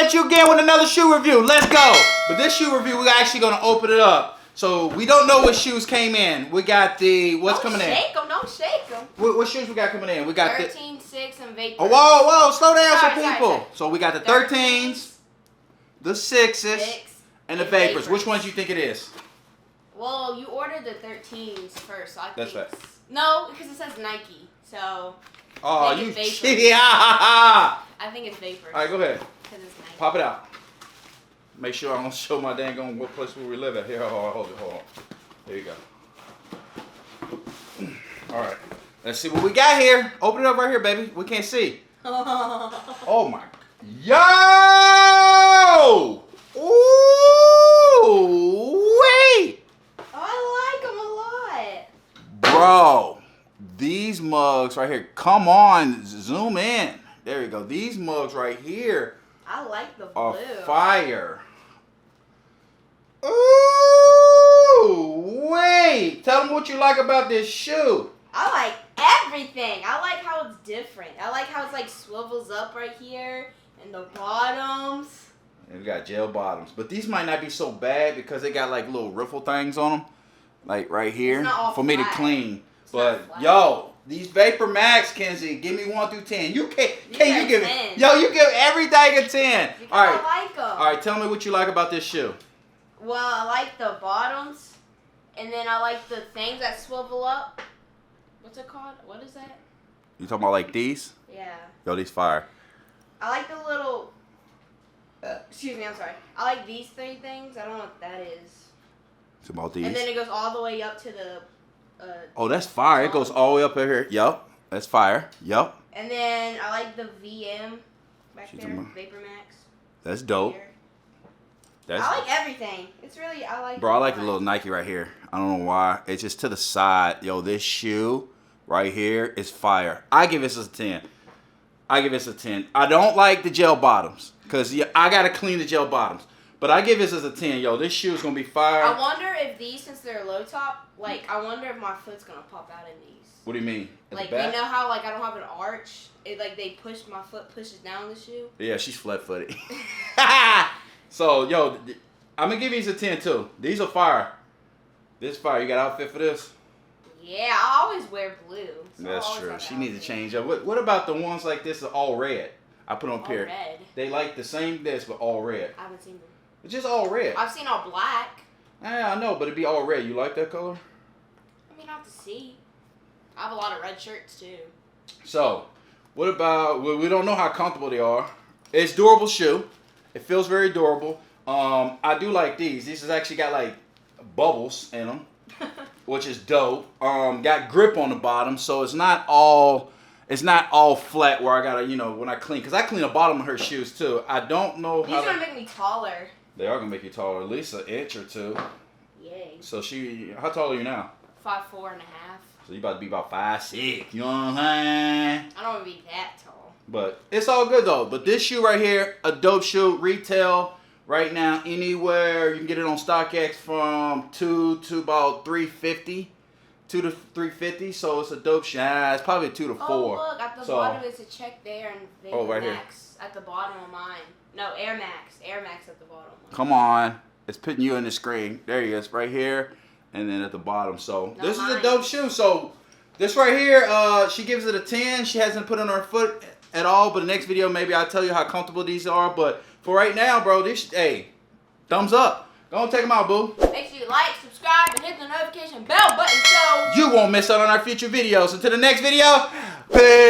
at you again with another shoe review. Let's go. But this shoe review, we're actually gonna open it up. So we don't know what shoes came in. We got the coming in. Don't shake them. What shoes we got coming in? We got 13, 6, and Vapor. Oh, whoa, slow down, some people. Sorry. So we got the 13s, the 6s, and the Vapors. Which ones you think it is? Well, you ordered the 13s first, so I think. That's right. No, because it says Nike, so. Oh, you yeah. I think it's Vapors. All right, go ahead. Because it's Nike. Pop it out. Make sure I don't show my dang on what place where we live at. Here, hold it. There you go. All right. Let's see what we got here. Open it up right here, baby. We can't see. Oh my. Yo! Ooh! Wait! I like them a lot. Bro, these mugs right here. Come on, zoom in. There you go. These mugs right here. I like the blue. Are fire. Ooh! Wait! Tell them what you like about this shoe. I like everything. I like how it's different. I like how it's like swivels up right here and the bottoms. And we got gel bottoms, but these might not be so bad because they got like little riffle things on them, like right here, for me to clean. But yo, these Vapormax, Kenzie, give me 1 through 10. You can't you give it? Yo, you give everything a 10. Because all right, I like them. All right, tell me what you like about this shoe. Well, I like the bottoms, and then I like the things that swivel up. What's it called? What is that? You talking about like these? Yeah. Yo, these fire. I like the little. Excuse me, I'm sorry. I like these 3 things. I don't know what that is. It's about these. And then it goes all the way up to the. Oh, that's fire. It goes all the way up here. Yup. That's fire. Yup. And then I like the VM back there. Vapormax. That's dope. I like everything. It's really, I like. Bro, I like the little Nike right here. I don't know why. It's just to the side. Yo, this shoe right here is fire. I give this a 10. I give this a 10. I don't like the gel bottoms because I got to clean the gel bottoms. But I give this as a 10. Yo, this shoe is going to be fire. I wonder if these, since they're low top, like, I wonder if my foot's going to pop out in these. What do you mean? Like, you know how, like, I don't have an arch? It, like, my foot pushes down the shoe? Yeah, she's flat-footed. So, yo, I'm going to give these a 10, too. These are fire. This fire. You got an outfit for this? Yeah, I always wear blue. So that's true. She needs to change up. What about the ones like this are all red? I put on here. Red. They like the same this, but all red. I haven't seen them. It's just all red. I've seen all black. Yeah, I know, but it'd be all red. You like that color? I mean, I have to see. I have a lot of red shirts, too. So, what about, we don't know how comfortable they are. It's durable shoe. It feels very durable. I do like these. These has actually got like bubbles in them, which is dope. Got grip on the bottom, so it's not all flat where I gotta, when I clean, because I clean the bottom of her shoes too. I don't know how. These are gonna make me taller. They are gonna make you taller, at least an inch or 2. Yay. So how tall are you now? 5'4.5". So you about to be about 5'6". You know what I'm saying? I don't want to be that tall. But it's all good though. But this shoe right here, a dope shoe, retail right now anywhere. You can get it on StockX from $2 to about $350. $2 to $350. So it's a dope shoe. It's probably a $2 to $4. Oh look, at the bottom it's a check there and right here. Max at the bottom of mine. No, Air Max at the bottom. Come on, it's putting you in the screen. There he is, right here, and then at the bottom. So this is a dope shoe. So this right here, she gives it a 10. She hasn't put it on her foot at all, but the next video maybe I'll tell you how comfortable these are. But for right now, bro, hey, thumbs up. Go and take them out, boo. Make sure you like, subscribe, and hit the notification bell button so you won't miss out on our future videos. Until the next video, peace.